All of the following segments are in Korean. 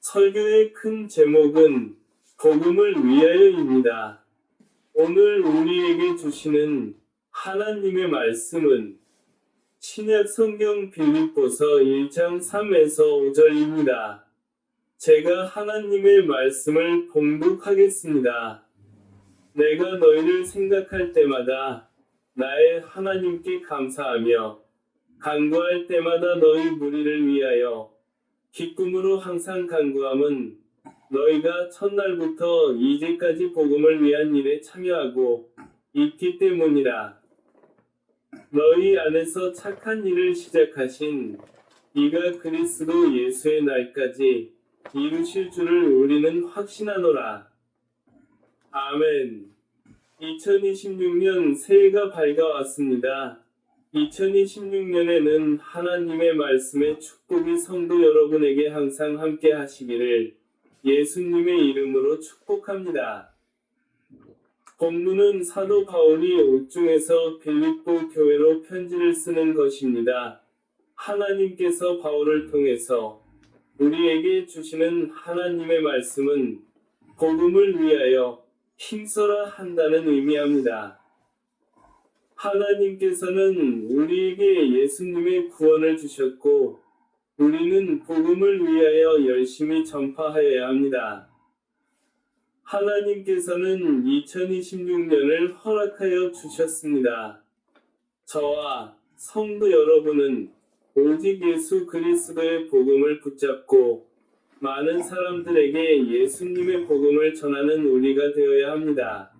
설교의 큰 제목은 복음을 위하여입니다. 오늘 우리에게 주시는 하나님의 말씀은 신약 성경 빌립보서 1장 3에서 5절입니다. 제가 하나님의 말씀을 봉독하겠습니다. 내가 너희를 생각할 때마다 나의 하나님께 감사하며 간구할 때마다 너희 무리를 위하여 기쁨으로 항상 간구함은 너희가 첫날부터 이제까지 복음을 위한 일에 참여하고 있기 때문이라. 너희 안에서 착한 일을 시작하신 이가 그리스도 예수의 날까지 이루실 줄을 우리는 확신하노라. 아멘. 2026년 새해가 밝아왔습니다. 2026년에는 하나님의 말씀의 축복이 성도 여러분에게 항상 함께 하시기를 예수님의 이름으로 축복합니다. 본문은 사도 바울이 옥중에서 빌립보 교회로 편지를 쓰는 것입니다. 하나님께서 바울을 통해서 우리에게 주시는 하나님의 말씀은 복음을 위하여 힘써라 한다는 의미합니다. 하나님께서는 우리에게 예수님의 구원을 주셨고 우리는 복음을 위하여 열심히 전파하여야 합니다. 하나님께서는 2026년을 허락하여 주셨습니다. 저와 성도 여러분은 오직 예수 그리스도의 복음을 붙잡고 많은 사람들에게 예수님의 복음을 전하는 우리가 되어야 합니다.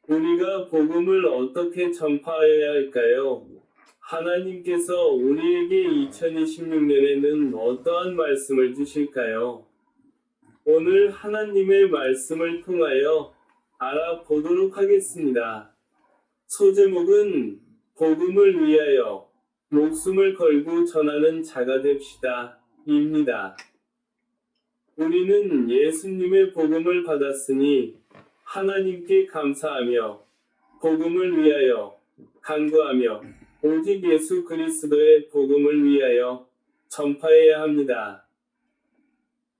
우리가 복음을 어떻게 전파하여야 할까요? 하나님께서 우리에게 2026년에는 어떠한 말씀을 주실까요? 오늘 하나님의 말씀을 통하여 알아보도록 하겠습니다. 소제목은 복음을 위하여 목숨을 걸고 전하는 자가 됩시다 입니다. 우리는 예수님의 복음을 받았으니 하나님께 감사하며 복음을 위하여 간구하며 오직 예수 그리스도의 복음을 위하여 전파해야 합니다.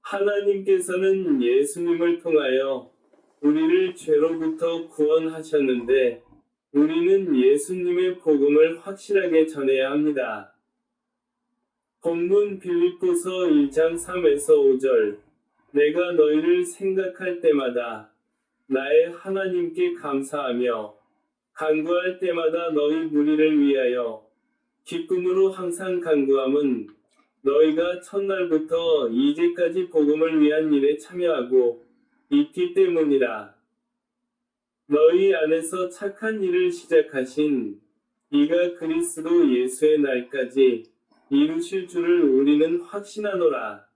하나님께서는 예수님을 통하여 우리를 죄로부터 구원하셨는데 우리는 예수님의 복음을 확실하게 전해야 합니다. 본문 빌립보서 1장 3에서 5절 내가 너희를 생각할 때마다 나의 하나님께 감사하며 간구할 때마다 너희 무리를 위하여 기쁨으로 항상 간구함은 너희가 첫날부터 이제까지 복음을 위한 일에 참여하고 있기 때문이라. 너희 안에서 착한 일을 시작하신 이가 그리스도 예수의 날까지 이루실 줄을 우리는 확신하노라.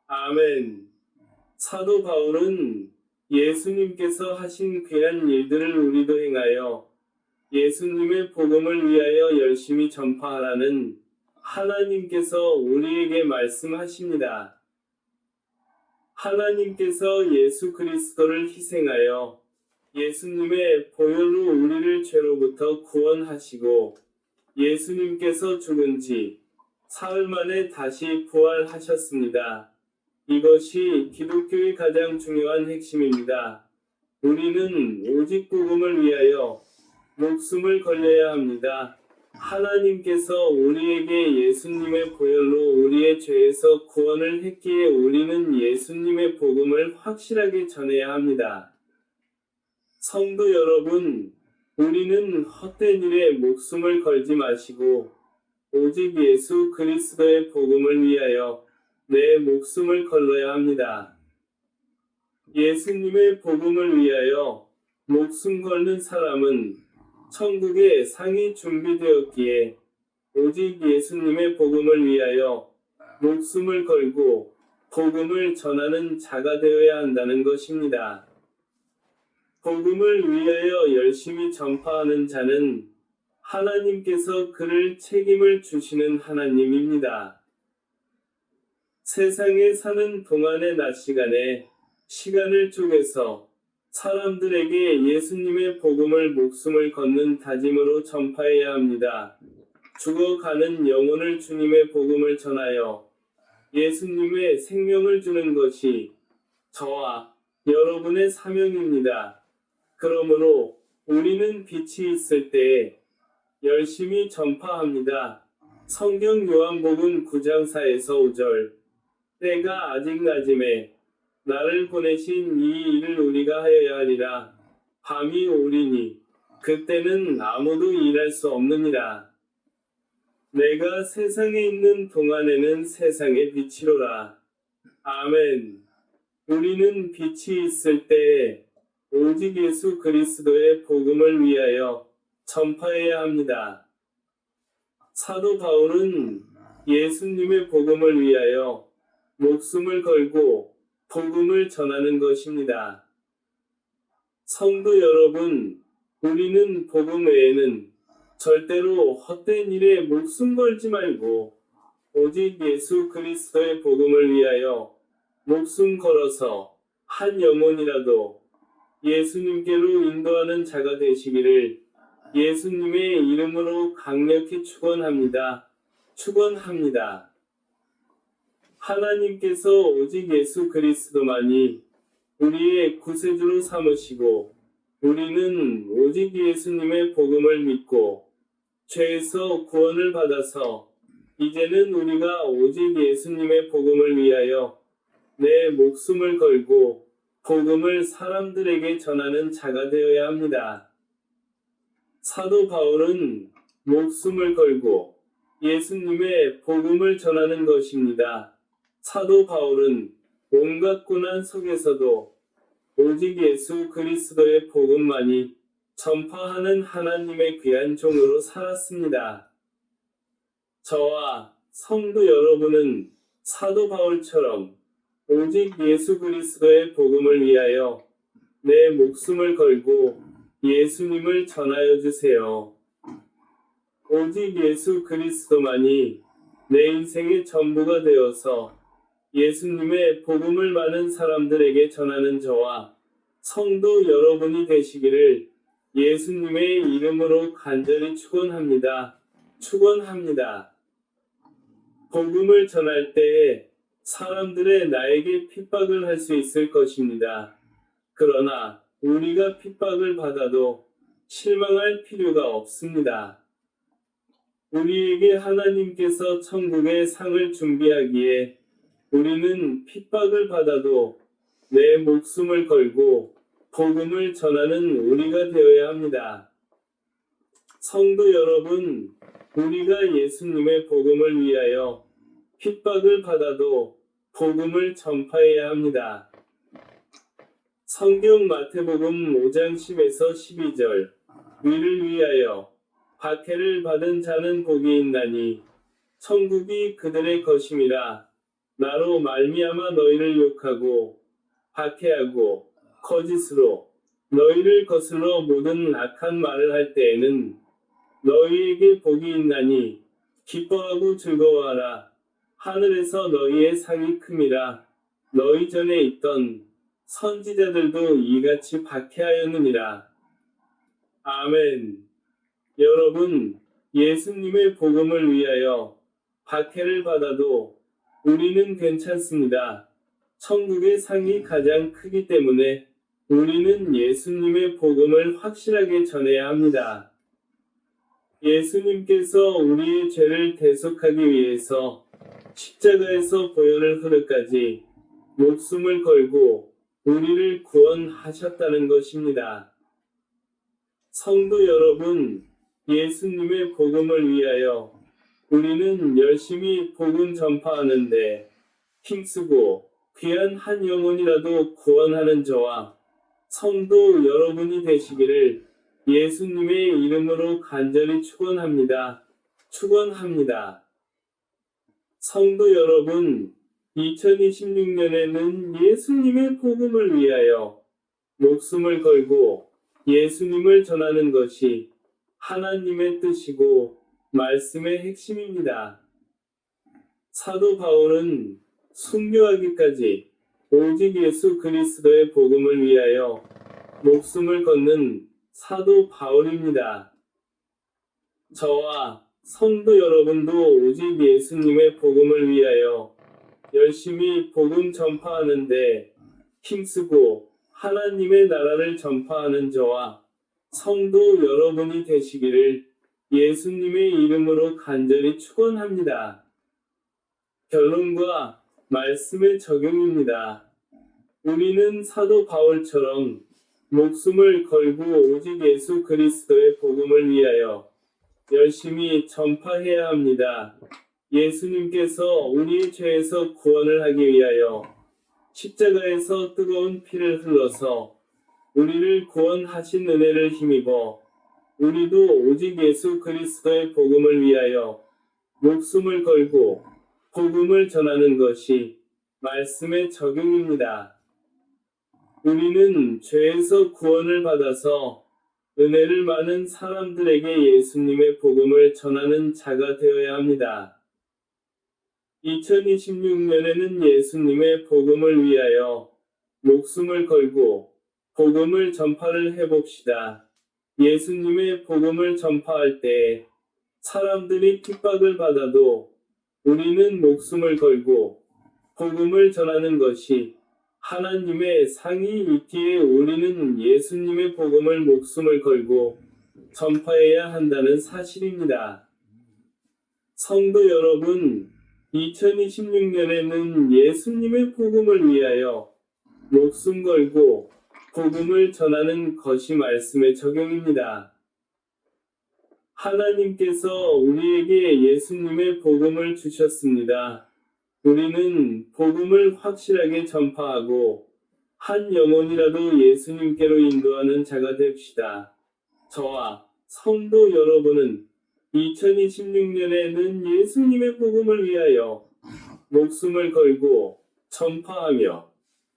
아멘. 사도 바울은 예수님께서 하신 귀한 일들을 우리도 행하여 예수님의 복음을 위하여 열심히 전파하라는 하나님께서 우리에게 말씀하십니다. 하나님께서 예수 그리스도를 희생하여 예수님의 보혈로 우리를 죄로부터 구원하시고 예수님께서 죽은 지 사흘 만에 다시 부활하셨습니다. 이것이 기독교의 가장 중요한 핵심입니다. 우리는 오직 복음을 위하여 목숨을 걸려야 합니다. 하나님께서 우리에게 예수님의 보혈로 우리의 죄에서 구원을 했기에 우리는 예수님의 복음을 확실하게 전해야 합니다. 성도 여러분, 우리는 헛된 일에 목숨을 걸지 마시고 오직 예수 그리스도의 복음을 위하여 내 목숨을 걸러야 합니다. 예수님의 복음을 위하여 목숨 걸는 사람은 천국의 상이 준비되었기에 오직 예수님의 복음을 위하여 목숨을 걸고 복음을 전하는 자가 되어야 한다는 것입니다. 복음을 위하여 열심히 전파하는 자는 하나님께서 그를 책임을 주시는 하나님입니다. 세상에 사는 동안의 낮 시간에 시간을 쪼개서 사람들에게 예수님의 복음을 목숨을 걷는 다짐으로 전파해야 합니다. 죽어가는 영혼을 주님의 복음을 전하여 예수님의 생명을 주는 것이 저와 여러분의 사명입니다. 그러므로 우리는 빛이 있을 때 열심히 전파합니다. 성경 요한복음 9장 4에서 5절. 때가 아직 낮음에 나를 보내신 이 일을 우리가 하여야 하리라. 밤이 오리니 그때는 아무도 일할 수 없느니라. 내가 세상에 있는 동안에는 세상의 빛이로라. 아멘. 우리는 빛이 있을 때에 오직 예수 그리스도의 복음을 위하여 전파해야 합니다. 사도 바울은 예수님의 복음을 위하여 목숨을 걸고 복음을 전하는 것입니다. 성도 여러분, 우리는 복음 외에는 절대로 헛된 일에 목숨 걸지 말고 오직 예수 그리스도의 복음을 위하여 목숨 걸어서 한 영혼이라도 예수님께로 인도하는 자가 되시기를 예수님의 이름으로 강력히 축원합니다. 축원합니다. 하나님께서 오직 예수 그리스도만이 우리의 구세주로 삼으시고 우리는 오직 예수님의 복음을 믿고 죄에서 구원을 받아서 이제는 우리가 오직 예수님의 복음을 위하여 내 목숨을 걸고 복음을 사람들에게 전하는 자가 되어야 합니다. 사도 바울은 목숨을 걸고 예수님의 복음을 전하는 것입니다. 사도 바울은 온갖 고난 속에서도 오직 예수 그리스도의 복음만이 전파하는 하나님의 귀한 종으로 살았습니다. 저와 성도 여러분은 사도 바울처럼 오직 예수 그리스도의 복음을 위하여 내 목숨을 걸고 예수님을 전하여 주세요. 오직 예수 그리스도만이 내 인생의 전부가 되어서 예수님의 복음을 많은 사람들에게 전하는 저와 성도 여러분이 되시기를 예수님의 이름으로 간절히 축원합니다. 축원합니다. 복음을 전할 때에 사람들의 나에게 핍박을 할 수 있을 것입니다. 그러나 우리가 핍박을 받아도 실망할 필요가 없습니다. 우리에게 하나님께서 천국의 상을 준비하기에 우리는 핍박을 받아도 내 목숨을 걸고 복음을 전하는 우리가 되어야 합니다. 성도 여러분, 우리가 예수님의 복음을 위하여 핍박을 받아도 복음을 전파해야 합니다. 성경 마태복음 5장 10에서 12절. 위를 위하여 박해를 받은 자는 복이 있나니 천국이 그들의 것임이라. 나로 말미암아 너희를 욕하고 박해하고 거짓으로 너희를 거슬러 모든 악한 말을 할 때에는 너희에게 복이 있나니 기뻐하고 즐거워하라. 하늘에서 너희의 상이 큼이라. 너희 전에 있던 선지자들도 이같이 박해하였느니라. 아멘. 여러분, 예수님의 복음을 위하여 박해를 받아도 우리는 괜찮습니다. 천국의 상이 가장 크기 때문에 우리는 예수님의 복음을 확실하게 전해야 합니다. 예수님께서 우리의 죄를 대속하기 위해서 십자가에서 보혈을 흐르까지 목숨을 걸고 우리를 구원하셨다는 것입니다. 성도 여러분, 예수님의 복음을 위하여 우리는 열심히 복음 전파하는데 힘쓰고 귀한 한 영혼이라도 구원하는 저와 성도 여러분이 되시기를 예수님의 이름으로 간절히 축원합니다. 축원합니다. 성도 여러분, 2026년에는 예수님의 복음을 위하여 목숨을 걸고 예수님을 전하는 것이 하나님의 뜻이고 말씀의 핵심입니다. 사도 바울은 순교하기까지 오직 예수 그리스도의 복음을 위하여 목숨을 걷는 사도 바울입니다. 저와 성도 여러분도 오직 예수님의 복음을 위하여 열심히 복음 전파하는데 힘쓰고 하나님의 나라를 전파하는 저와 성도 여러분이 되시기를 예수님의 이름으로 간절히 축원합니다. 결론과 말씀의 적용입니다. 우리는 사도 바울처럼 목숨을 걸고 오직 예수 그리스도의 복음을 위하여 열심히 전파해야 합니다. 예수님께서 우리의 죄에서 구원을 하기 위하여 십자가에서 뜨거운 피를 흘러서 우리를 구원하신 은혜를 힘입어 우리도 오직 예수 그리스도의 복음을 위하여 목숨을 걸고 복음을 전하는 것이 말씀의 적용입니다. 우리는 죄에서 구원을 받아서 은혜를 많은 사람들에게 예수님의 복음을 전하는 자가 되어야 합니다. 2026년에는 예수님의 복음을 위하여 목숨을 걸고 복음을 전파를 해봅시다. 예수님의 복음을 전파할 때 사람들이 핍박을 받아도 우리는 목숨을 걸고 복음을 전하는 것이 하나님의 상이이기에 우리는 예수님의 복음을 목숨을 걸고 전파해야 한다는 사실입니다. 성도 여러분, 2026년에는 예수님의 복음을 위하여 목숨 걸고 복음을 전하는 것이 말씀의 적용입니다. 하나님께서 우리에게 예수님의 복음을 주셨습니다. 우리는 복음을 확실하게 전파하고 한 영혼이라도 예수님께로 인도하는 자가 됩시다. 저와 성도 여러분은 2026년에는 예수님의 복음을 위하여 목숨을 걸고 전파하며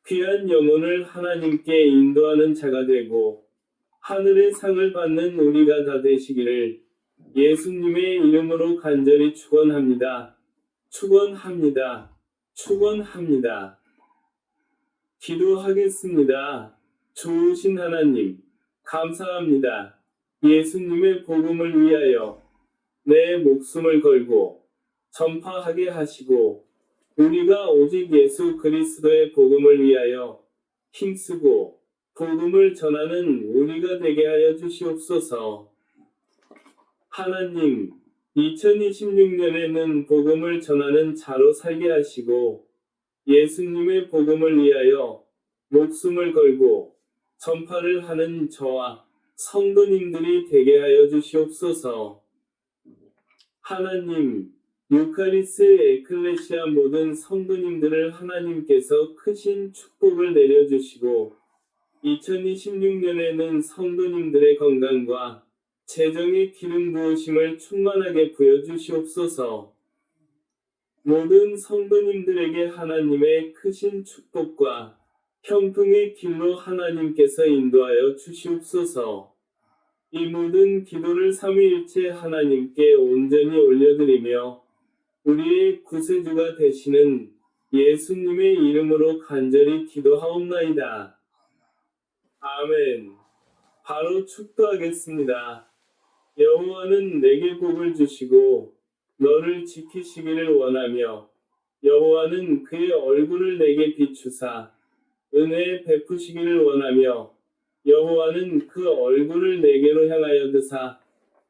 귀한 영혼을 하나님께 인도하는 자가 되고 하늘의 상을 받는 우리가 다 되시기를 예수님의 이름으로 간절히 축원합니다. 축원합니다. 축원합니다. 기도하겠습니다. 좋으신 하나님, 감사합니다. 예수님의 복음을 위하여 내 목숨을 걸고 전파하게 하시고 우리가 오직 예수 그리스도의 복음을 위하여 힘쓰고 복음을 전하는 우리가 되게 하여 주시옵소서. 하나님, 2026년에는 복음을 전하는 자로 살게 하시고 예수님의 복음을 위하여 목숨을 걸고 전파를 하는 저와 성도님들이 되게 하여 주시옵소서. 하나님, 유카리스 에클레시아 모든 성도님들을 하나님께서 크신 축복을 내려주시고 2026년에는 성도님들의 건강과 재정의 기름 부으심을 충만하게 부여주시옵소서. 모든 성도님들에게 하나님의 크신 축복과 형통의 길로 하나님께서 인도하여 주시옵소서. 이 모든 기도를 삼위일체 하나님께 온전히 올려드리며 우리의 구세주가 되시는 예수님의 이름으로 간절히 기도하옵나이다. 아멘. 바로 축도하겠습니다. 여호와는 내게 복을 주시고 너를 지키시기를 원하며 여호와는 그의 얼굴을 내게 비추사 은혜 베푸시기를 원하며 여호와는 그 얼굴을 내게로 향하여 드사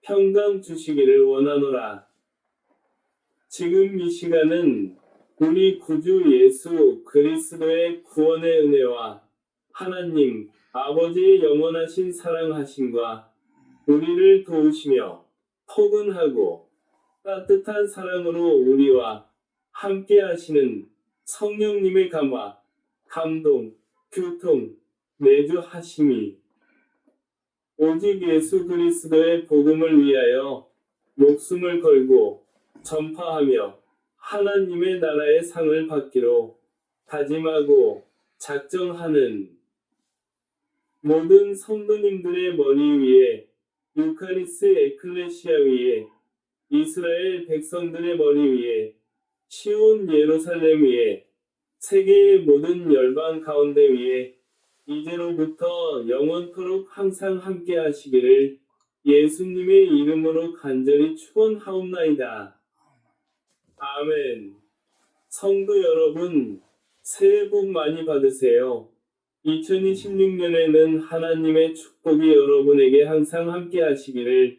평강 주시기를 원하노라. 지금 이 시간은 우리 구주 예수 그리스도의 구원의 은혜와 하나님 아버지의 영원하신 사랑하심과 우리를 도우시며 포근하고 따뜻한 사랑으로 우리와 함께 하시는 성령님의 감화, 감동, 교통, 내주하심이 오직 예수 그리스도의 복음을 위하여 목숨을 걸고 전파하며 하나님의 나라의 상을 받기로 다짐하고 작정하는 모든 성도님들의 머리 위에 유카리스 에클레시아 위에 이스라엘 백성들의 머리 위에 시온 예루살렘 위에 세계의 모든 열방 가운데 위에 이제로부터 영원토록 항상 함께 하시기를 예수님의 이름으로 간절히 축원하옵나이다. 아멘. 성도 여러분, 새해 복 많이 받으세요. 2026년에는 하나님의 축복이 여러분에게 항상 함께 하시기를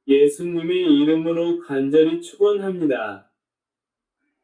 예수님의 이름으로 간절히 축원합니다.